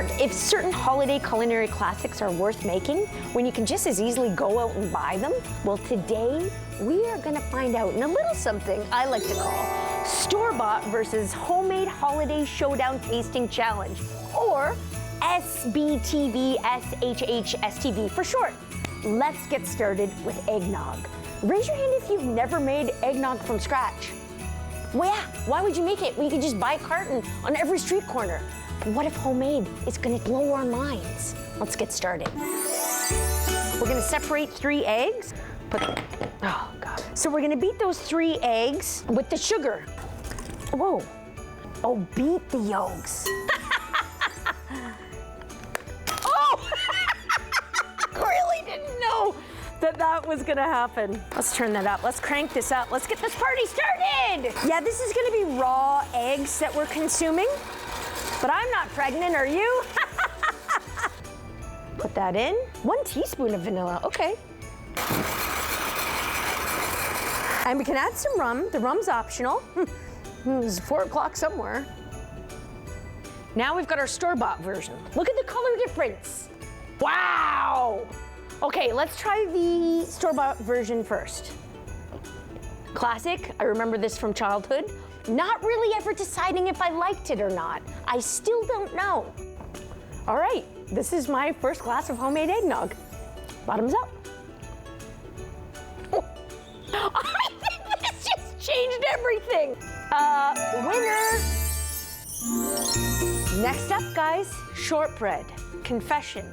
wondered if certain holiday culinary classics are worth making when you can just as easily go out and buy them? Well, today we are gonna find out in a little something I like to call store-bought versus homemade holiday showdown tasting challenge, or SBTV SHHSTV for short. Let's get started with eggnog. Raise your hand if you've never made eggnog from scratch. Well, yeah, why would you make it? Well, you could just buy a carton on every street corner. But what if homemade is gonna blow our minds? Let's get started. We're gonna separate 3 eggs. Oh God. So we're gonna beat those 3 eggs with the sugar. Whoa. Oh, beat the yolks. Oh! Really didn't know that was gonna happen. Let's turn that up. Let's crank this up. Let's get this party started. Yeah, this is gonna be raw eggs that we're consuming, but I'm not pregnant, are you? Put that in. 1 teaspoon of vanilla, okay. And we can add some rum. The rum's optional. It's 4 o'clock somewhere. Now we've got our store-bought version. Look at the color difference. Wow. Okay, let's try the store-bought version first. Classic, I remember this from childhood. Not really ever deciding if I liked it or not. I still don't know. All right, this is my first glass of homemade eggnog. Bottoms up. Oh. I think this just changed everything. Winner. Next up, guys, shortbread. Confession.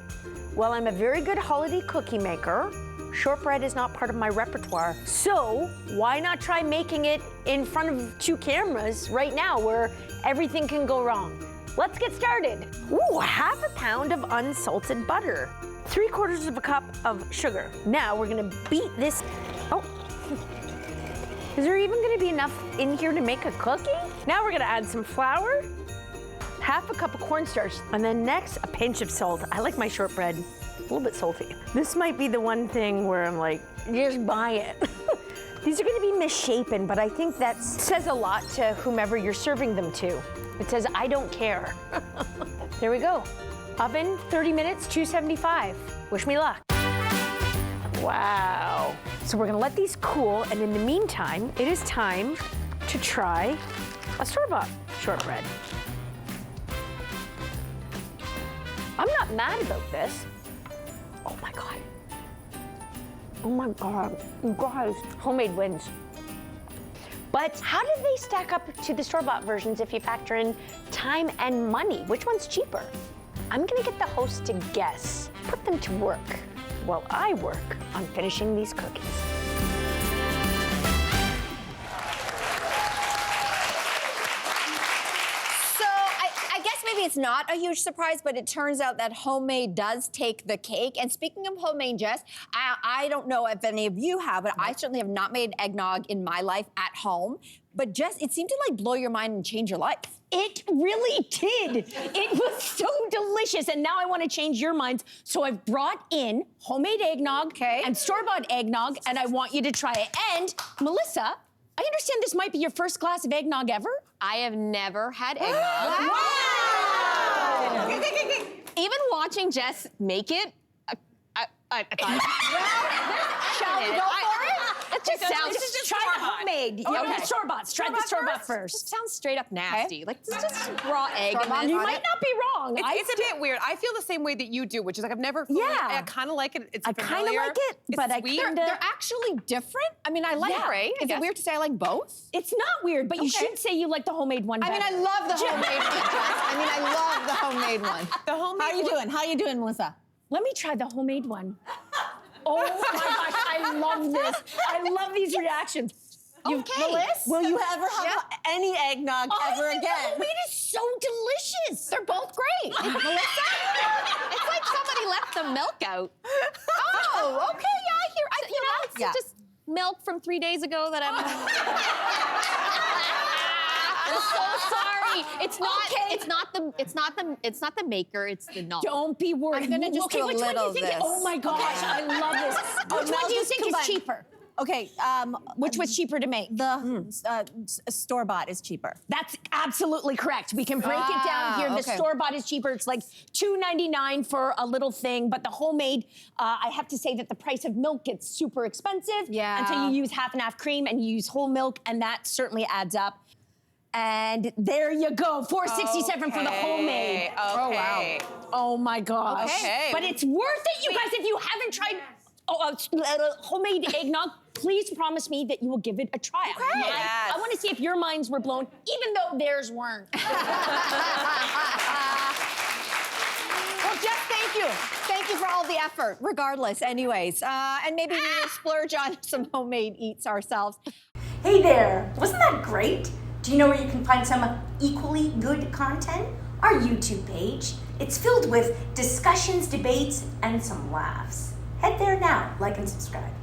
While I'm a very good holiday cookie maker, shortbread is not part of my repertoire. So why not try making it in front of 2 cameras right now where everything can go wrong? Let's get started. Ooh, 1/2 pound of unsalted butter. 3/4 of a cup of sugar. Now we're gonna beat this. Oh, is there even gonna be enough in here to make a cookie? Now we're gonna add some flour, 1/2 cup of cornstarch, and then next, a pinch of salt. I like my shortbread a little bit salty. This might be the one thing where I'm like, just buy it. These are gonna be misshapen, but I think that says a lot to whomever you're serving them to. It says, I don't care. There we go. Oven, 30 minutes, 275. Wish me luck. Wow. So we're gonna let these cool, and in the meantime, it is time to try a store-bought shortbread. I'm not mad about this. Oh my God. Oh my God. You guys, homemade wins. But how do they stack up to the store-bought versions if you factor in time and money? Which one's cheaper? I'm gonna get the host to guess. Put them to work while I work on finishing these cookies. Maybe it's not a huge surprise, but it turns out that homemade does take the cake. And speaking of homemade, Jess, I don't know if any of you have, but I certainly have not made eggnog in my life at home. But Jess, it seemed to like blow your mind and change your life. It really did. It was so delicious, and now I want to change your minds. So I've brought in homemade eggnog and store-bought eggnog, and I want you to try it. And Melissa, I understand this might be your first glass of eggnog ever? I have never had eggnog. Wow! Even watching Jess make it, I thought, shall we go for it? It just sounds. Try the homemade. Yeah, the store-bought. Try the store-bought first. It sounds straight up nasty. Like it's just raw egg. And You might not be wrong. It's a bit weird. I feel the same way that you do, which is like I've never fully, I kind of like it. It's I kind of like it, but I kind of. They're actually different. I mean, I like right, Is it weird to say I like both? It's not weird, but you should say you like the homemade one better. I mean, I love the homemade one, Jess. I mean, I love the homemade one. The homemade How you doing? How you doing, Melissa? Let me try the homemade one. Oh my gosh, I love this. I love these reactions. Melissa? Will you ever have any eggnog ever again? Homemade is so delicious. They're both great. Melissa, it's like somebody left the milk out. Oh, okay, yeah, I hear. You know, it's just milk from 3 days ago that I'm. I'm so sorry. It's not. Okay. It's not the maker. It's the knowledge. Don't be worried. I'm gonna just do a which one do little you think? of this. Oh my gosh, I love this. Which one do you think is cheaper? Okay. Which was cheaper to make? The store-bought is cheaper. That's absolutely correct. We can break it down here. The okay. store-bought is cheaper. It's like $2.99 for a little thing, but the homemade, I have to say that the price of milk gets super expensive until you use half and half cream and you use whole milk, and that certainly adds up. And there you go, $4.67 for the homemade. Okay. Oh, wow. Oh my gosh. Okay. But it's worth it, you guys. If you haven't tried homemade eggnog, please promise me that you will give it a try. Okay. I want to see if your minds were blown, even though theirs weren't. Well, Jess, thank you. Thank you for all the effort, regardless, anyways. And maybe we will splurge on some homemade eats ourselves. Hey there, wasn't that great? Do you know where you can find some equally good content? Our YouTube page. It's filled with discussions, debates, and some laughs. Head there now, like and subscribe.